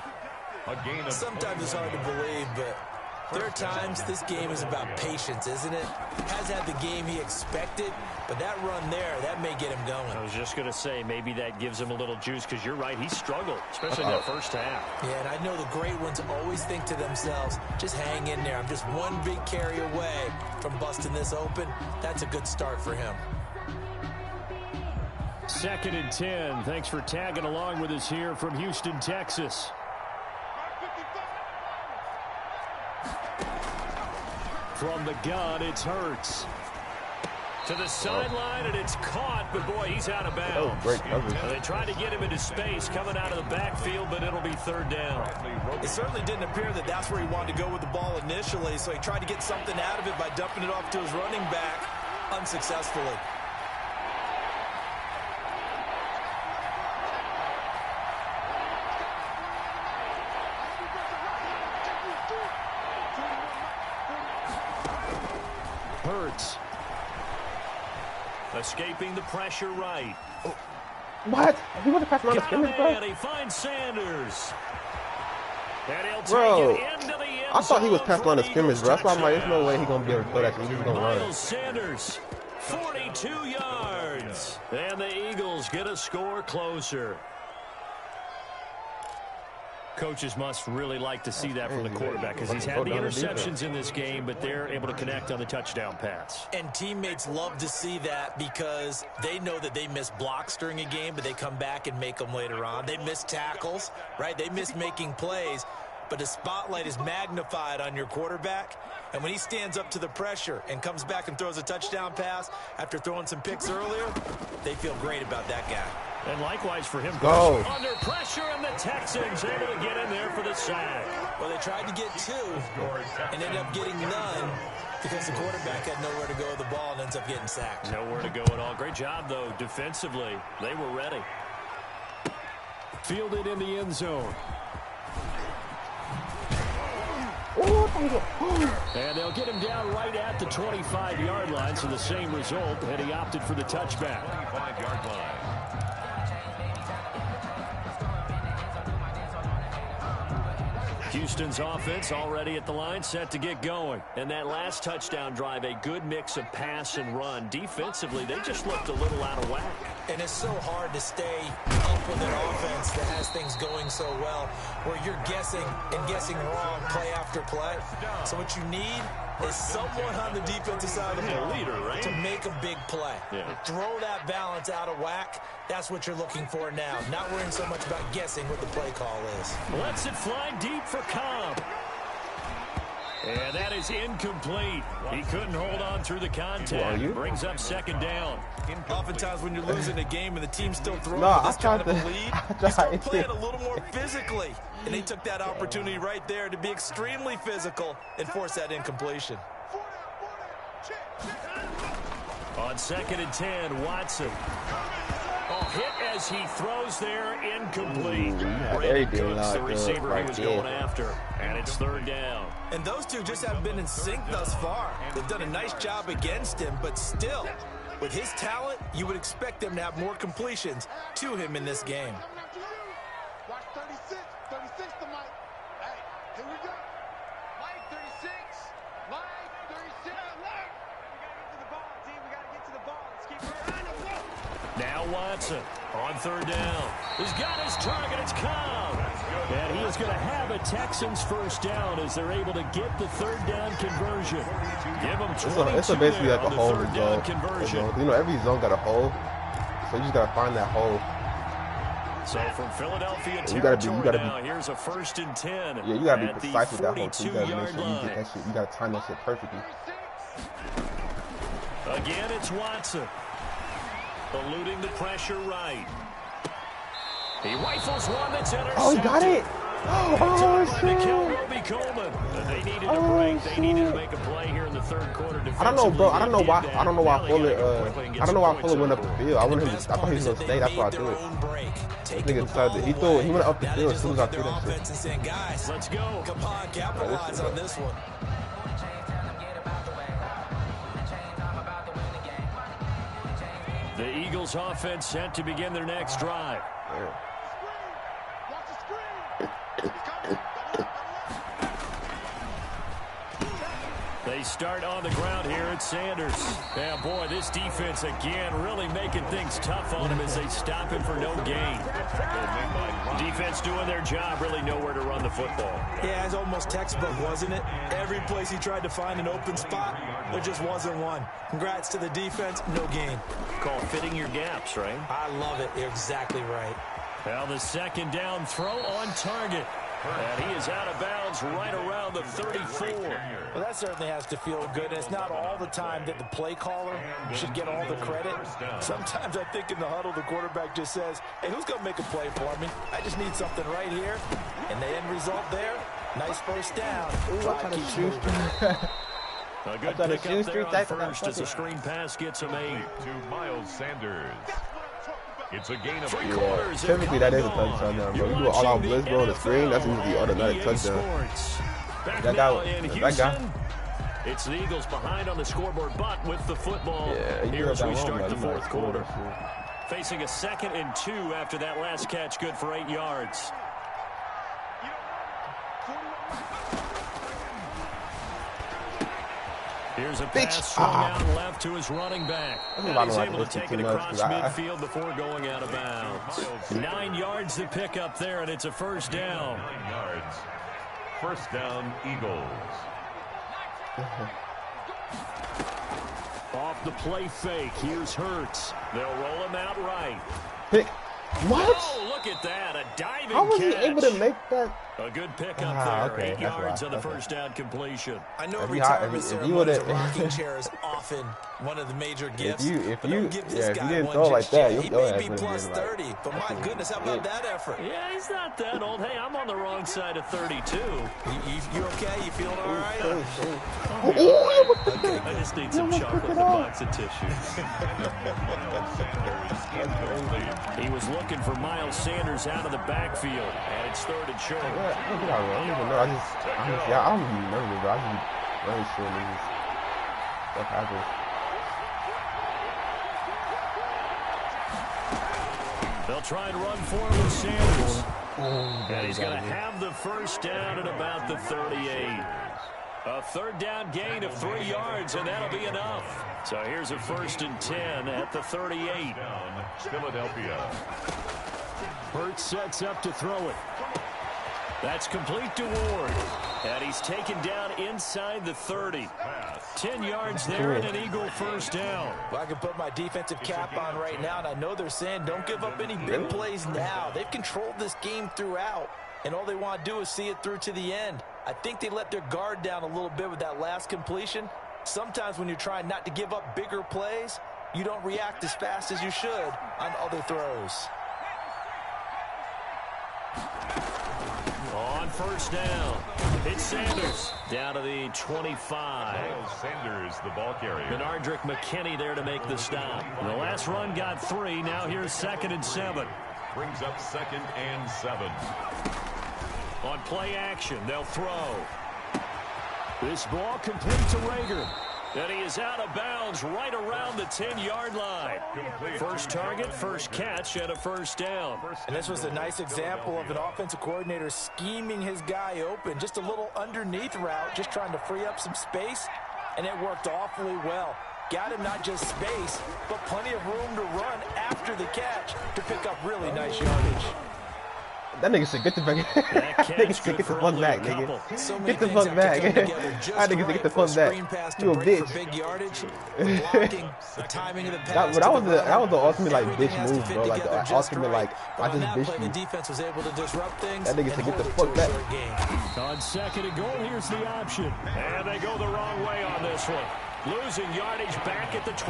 Sometimes it's hard to believe, but there are times this game is about patience, isn't it? Has had the game he expected, but that run there, that may get him going. I was just going to say, maybe that gives him a little juice, because you're right, he struggled, especially in that first half. Yeah, and I know the great ones always think to themselves, just hang in there. I'm just one big carry away from busting this open. That's a good start for him. 2nd and 10. Thanks for tagging along with us here from Houston, Texas. From the gun, it's Hurts. To the sideline, and it's caught, but boy, he's out of bounds. Oh, great coverage. They tried to get him into space coming out of the backfield, but it'll be 3rd down. It certainly didn't appear that that's where he wanted to go with the ball initially, so he tried to get something out of it by dumping it off to his running back unsuccessfully. Hurts. Escaping the pressure right. Oh. What? He wasn't passing on the scrimmage, bro? And he finds Sanders. And he'll bro, take it into the end I thought he was passing on the scrimmage, bro. That's why I'm like, there's no way he's going to be able to throw that. He's just going to run. Miles Sanders, 42 yards. And the Eagles get a score closer. Coaches must really like to see that from the quarterback because he's had the interceptions in this game, but they're able to connect on the touchdown pass. And teammates love to see that because they know that they miss blocks during a game, but they come back and make them later on. They miss tackles, right? They miss making plays, but the spotlight is magnified on your quarterback. And when he stands up to the pressure and comes back and throws a touchdown pass after throwing some picks earlier, they feel great about that guy. And likewise for him. Go. Under pressure, and the Texans able to get in there for the sack. Well, they tried to get 2 and ended up getting none because the quarterback had nowhere to go with the ball and ends up getting sacked. Nowhere to go at all. Great job, though, defensively. They were ready. Fielded in the end zone. And they'll get him down right at the 25-yard line, so the same result, and he opted for the touchback. 25-yard line. Houston's offense already at the line, set to get going. And that last touchdown drive, a good mix of pass and run. Defensively, they just looked a little out of whack. And it's so hard to stay up with an offense that has things going so well, where you're guessing and guessing wrong play after play. So what you need is someone on the defensive side of the ball to make a big play. Throw that balance out of whack. That's what you're looking for now. Not worrying so much about guessing what the play call is. Lets it fly deep for Cobb. And that is incomplete. He couldn't hold on through the contact. Brings up 2nd down. Oftentimes when you're losing a game and the team's still throwing this kind of a lead, you start playing a little more physically. And they took that opportunity right there to be extremely physical and force that incompletion. On 2nd and 10, Watson. Hit as he throws there, incomplete. Brandon Cooks, the receiver he was going after. And it's 3rd down. And those two just haven't been in sync thus far. They've done a nice job against him, but still, with his talent, you would expect them to have more completions to him in this game. Watch 36. 36 to Mike. Hey, here we go. Mike 36. Mike 36. Mike. We got to get to the ball, team. We got to get to the ball. Let's keep it running. Now Watson on 3rd down. He's got his target. It's Cobb. And he is going to have a Texans 1st down as they're able to get the 3rd down conversion. Give them 22 it's basically like a hole 3rd down conversion. You know, every zone got a hole, so you just got to find that hole. So from Philadelphia territory now, here's a 1st and 10. Yeah, you got to be precise with that hole, too. You got to make sure you get that shit. You got to time that shit perfectly. Again, it's Watson. Eluding the pressure right. He rifles one that's intercepted. Oh, he got it. Oh, shit. They needed a break. They needed to make a play here in the third quarter. I don't know, bro. I don't know why Fuller went up the field. I thought he was gonna stay. That's why I threw it. This nigga decided he went up the field as soon as I threw that shit. Guys, let's go. Come on, capitalize on this one. The Eagles offense set to begin their next drive. They start on the ground here at Sanders. Yeah, boy, this defense again really making things tough on him as they stop him for no gain. Defense doing their job, really nowhere to run the football. Yeah, it's almost textbook, wasn't it? Every place he tried to find an open spot, there just wasn't one. Congrats to the defense, no gain. Call fitting your gaps, right? I love it. You're exactly right. Well, the second down throw on target. And he is out of bounds right around the 34. Well, that certainly has to feel good. It's not all the time that the play caller should get all the credit. Sometimes I think in the huddle, the quarterback just says, hey, who's going to make a play for me? I just need something right here. And the end result there, nice first down. A good pickup there on first as the screen pass gets him 8. To Miles Sanders. It's a gain of 3 quarters. Typically, that is a touchdown, bro. You do an all-out blitz, bro, on the screen. That's usually automatic touchdown. That guy. It's the Eagles behind on the scoreboard, but with the football here as we start the fourth quarter. Facing a 2nd and 2 after that last catch, good for 8 yards. Here's a pass swung out left to his running back. And he's able to take it across midfield before going out of bounds. 9 yards to pick up there, and it's a first down. 9 yards. First down, Eagles. Off the play fake, here's Hurts. They'll roll him out right. Pick. What? Oh, look at that. A diving catch. How was he able to make that? A good pickup there. Okay, 8 yards on the first down completion. I know retirement ceremonies, a rocking chair is often one of the major gifts. If you didn't throw like that, he may be plus 30, but my goodness, how about that effort? Yeah, he's not that old. Hey, I'm on the wrong side of 32. You okay? You feeling all right? Okay. I just need some chocolate and a box of tissues. He was looking for Miles Sanders out of the backfield, and it's 3rd and short. I don't even know. I don't even remember, bro. I just very sure this stuff happens. They'll try and run for him with Sanders. And he's going to have the first down at about the 38. A 3rd down gain of 3 yards, and that'll be enough. So here's a 1st and 10 at the 38. Philadelphia. Hurts sets up to throw it. That's complete to Ward. And he's taken down inside the 30. 10 yards there and an Eagle first down. Well, I can put my defensive cap on right now, and I know they're saying don't give up any big plays now. They've controlled this game throughout, and all they want to do is see it through to the end. I think they let their guard down a little bit with that last completion. Sometimes when you're trying not to give up bigger plays, you don't react as fast as you should on other throws. On first down, it's Sanders down to the 25. Sanders, the ball carrier. Benardrick McKinney there to make the stop. The last run got 3. Now here's 2nd and 7. Brings up 2nd and 7. On play action, they'll throw. This ball complete to Rager. And he is out of bounds right around the 10-yard line. First target, first catch, and a first down. And this was a nice example of an offensive coordinator scheming his guy open. Just a little underneath route, just trying to free up some space, and it worked awfully well. Got him not just space, but plenty of room to run after the catch to pick up really nice yardage. That nigga said, get the fuck back. Nigga said, get the fuck back, nigga. Get the fuck back. That nigga said, get the fuck back. You a bitch. That was the ultimate, like, bitch move, bro. Like, the ultimate, like, I just bitched you. That nigga said, get the fuck back. On 2nd and goal, here's the option. And they go the wrong way on this one. Losing yardage back at the 12.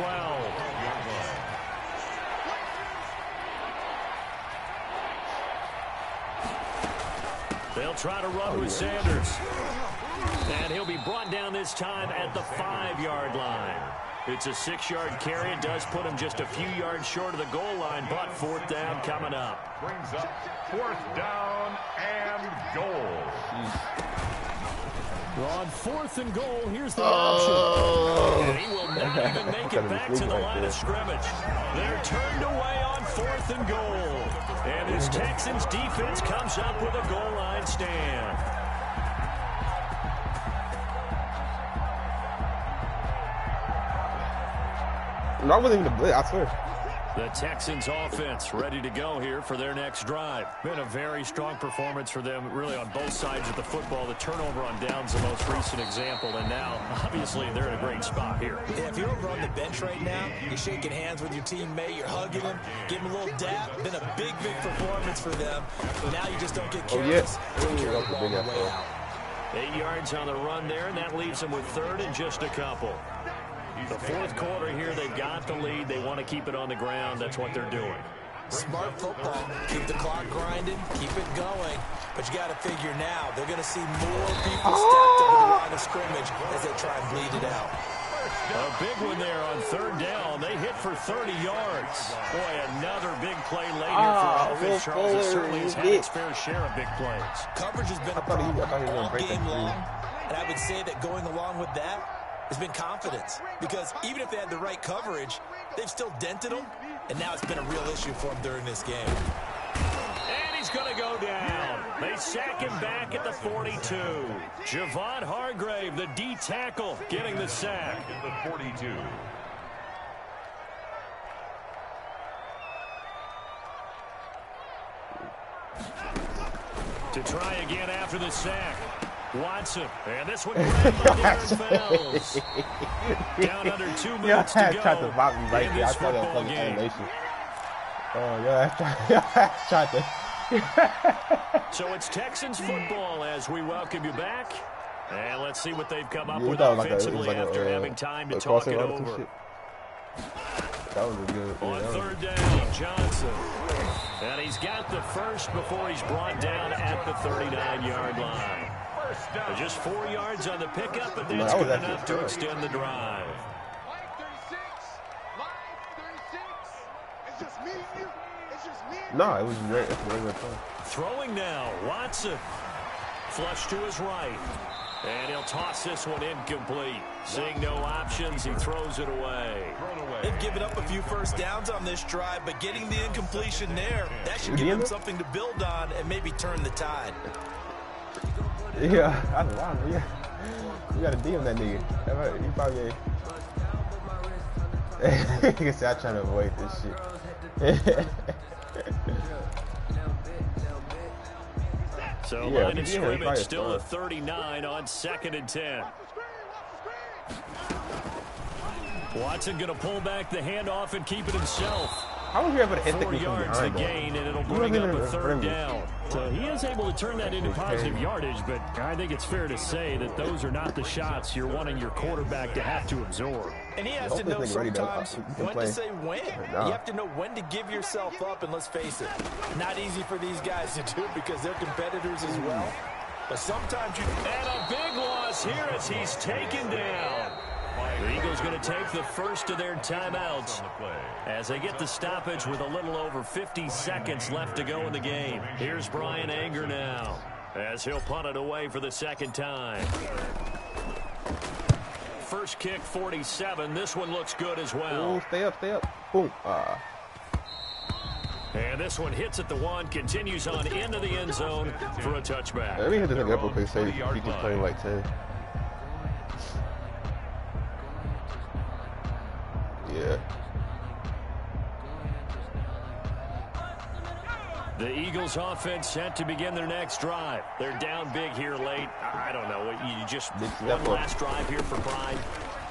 They'll try to run with Sanders. And he'll be brought down this time at the 5-yard line. It's a 6-yard carry. It does put him just a few yards short of the goal line, but 4th down coming up. Brings up 4th down and goal. On 4th and goal, here's the option. And he will not even make it back to the line of scrimmage. They're turned away on 4th and goal. And this Texans defense comes up with a goal line stand. I wasn't even a blitz, I swear. The Texans offense ready to go here for their next drive. Been a very strong performance for them really on both sides of the football. The turnover on downs the most recent example, and now obviously they're in a great spot here. Yeah, if you're over on the bench right now, you're shaking hands with your teammate, you're hugging him, giving him a little dap. Been a big performance for them. Now you just don't get careless. Carry the ball way out. 8 yards on the run there, and that leaves them with 3rd and just a couple. The 4th quarter here, they've got the lead. They want to keep it on the ground. That's what they're doing. Smart football. Keep the clock grinding. Keep it going. But you got to figure now, they're going to see more people stacked over the line of scrimmage as they try and bleed it out. A big one there on 3rd down. They hit for 30 yards. Boy, another big play late here for offense. Charles has certainly has had its fair share of big plays. Coverage has been a problem all game long. And I would say that going along with that, has been confidence, because even if they had the right coverage, they've still dented them, and now it's been a real issue for them during this game. And he's going to go down. They sack him back at the 42. Javon Hargrave, the D tackle, getting the sack. At the 42. To try again after the sack. Watson, and this one grabbed by Aaron Fells. Down under 2 minutes to go tried to mock me right there. I thought that was funny animation. Oh, yeah, tried to. So it's Texans football as we welcome you back. And let's see what they've come up with like offensively after having time to talk it over. That was a good. On 3rd down, Johnson. And he's got the first before he's brought down at the 39-yard line. Just 4 yards on the pickup, but that's good enough to extend the drive. No, it was great. Throwing now, Watson. Flush to his right. And he'll toss this one incomplete. Seeing no options, he throws it away. They've given up a few first downs on this drive, but getting the incompletion there, that should give them something to build on and maybe turn the tide. Yeah, I don't know. Yeah. You got to DM that nigga. He probably ain't. He can say, I'm trying to avoid this shit. So line of scrimmage still at 39 on 2nd and 10. Watson going to pull back the handoff and keep it himself. How was he able to hit 4 yards the gain, and it'll bring up a 3rd down. So he is able to turn that into positive yardage, but I think it's fair to say that those are not the shots you're wanting your quarterback to have to absorb. And he has to know sometimes when to say when. You have to know when to give yourself up, and let's face it, not easy for these guys to do because they're competitors as well. But sometimes you... And a big loss here as he's taken down. The Eagles going to take the first of their timeouts as they get the stoppage with a little over 50 seconds left to go in the game. Here's Brian Anger now as he'll punt it away for the 2nd time. First kick, 47. This one looks good as well. Ooh, stay up. Boom. And this one hits at the 1, continues on into the end zone for a touchback. Let me hit this nigga up real quick. Say he just playing like 10. Yeah. The Eagles offense set to begin their next drive. They're down big here late. I don't know. You just one last drive here for Pride.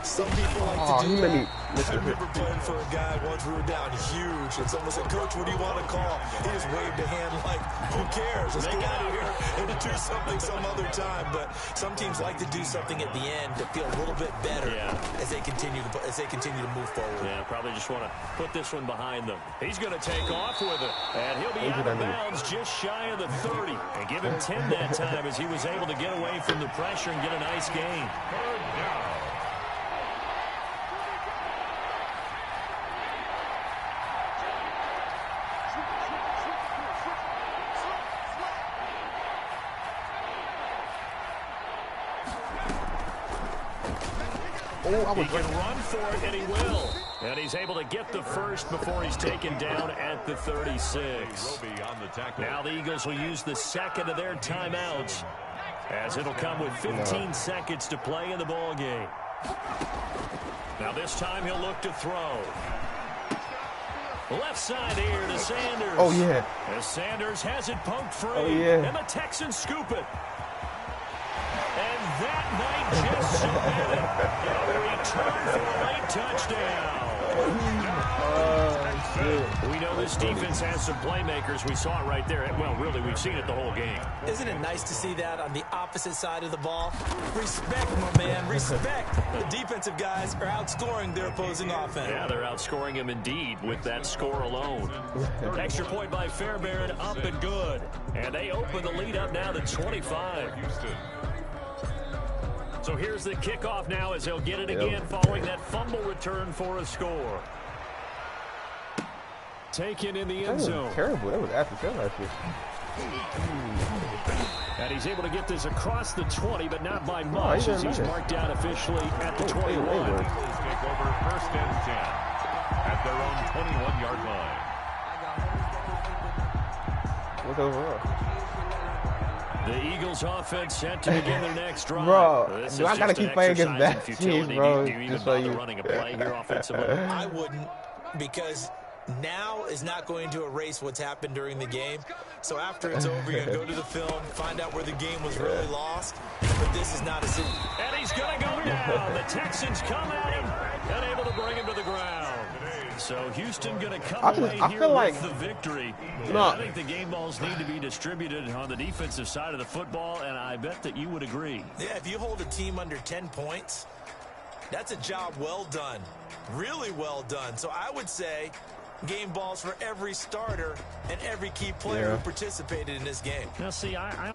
Some people like to do that. I remember playing for a guy once we were down huge, and someone said, "Coach, what do you want to call?" He just waved a hand like, "Who cares? Let's get out of here and do something some other time." But some teams like to do something at the end to feel a little bit better as they continue to move forward. Yeah, probably just want to put this one behind them. He's going to take off with it, and he'll be out of bounds just shy of the 30. And give him 10 that time as he was able to get away from the pressure and get a nice gain. He can run for it, and he will. And he's able to get the first before he's taken down at the 36. Now the Eagles will use the second of their timeouts, as it'll come with 15 seconds to play in the ball game. Now this time he'll look to throw. Left side here to Sanders. Oh, yeah. As Sanders has it pumped free. Oh, yeah. And the Texans scoop it. And that might just submit it. A return for a late touchdown. We know this defense has some playmakers. We saw it right there. Well, really, we've seen it the whole game. Isn't it nice to see that on the opposite side of the ball? Respect, my man, respect. The defensive guys are outscoring their opposing offense. Yeah, they're outscoring him indeed with that score alone. Extra point by Fairbairn, up and good. And they open the lead up now to 25. So here's the kickoff now as they'll get it again following that fumble return for a score. Taken in the end zone. Terrible. That was after this. And he's able to get this across the 20, but not by much, as he's marked down officially at the 21. Eagles take over 1st and 10 at their own 21-yard line. What's overall? The Eagles offense set to begin their next drive. Bro, I gotta keep playing against that team, bro. Do you even bother running a play here offensively? I wouldn't, because now is not going to erase what's happened during the game. So after it's over, you're going to go to the film, find out where the game was really lost. But this is not a city. And he's going to go down. The Texans come at him and able to bring him to the ground. So Houston going to come away here with the victory. I think the game balls need to be distributed on the defensive side of the football, and I bet that you would agree. Yeah, if you hold a team under 10 points, that's a job well done. Really well done. So I would say game balls for every starter and every key player who participated in this game. Now, see, I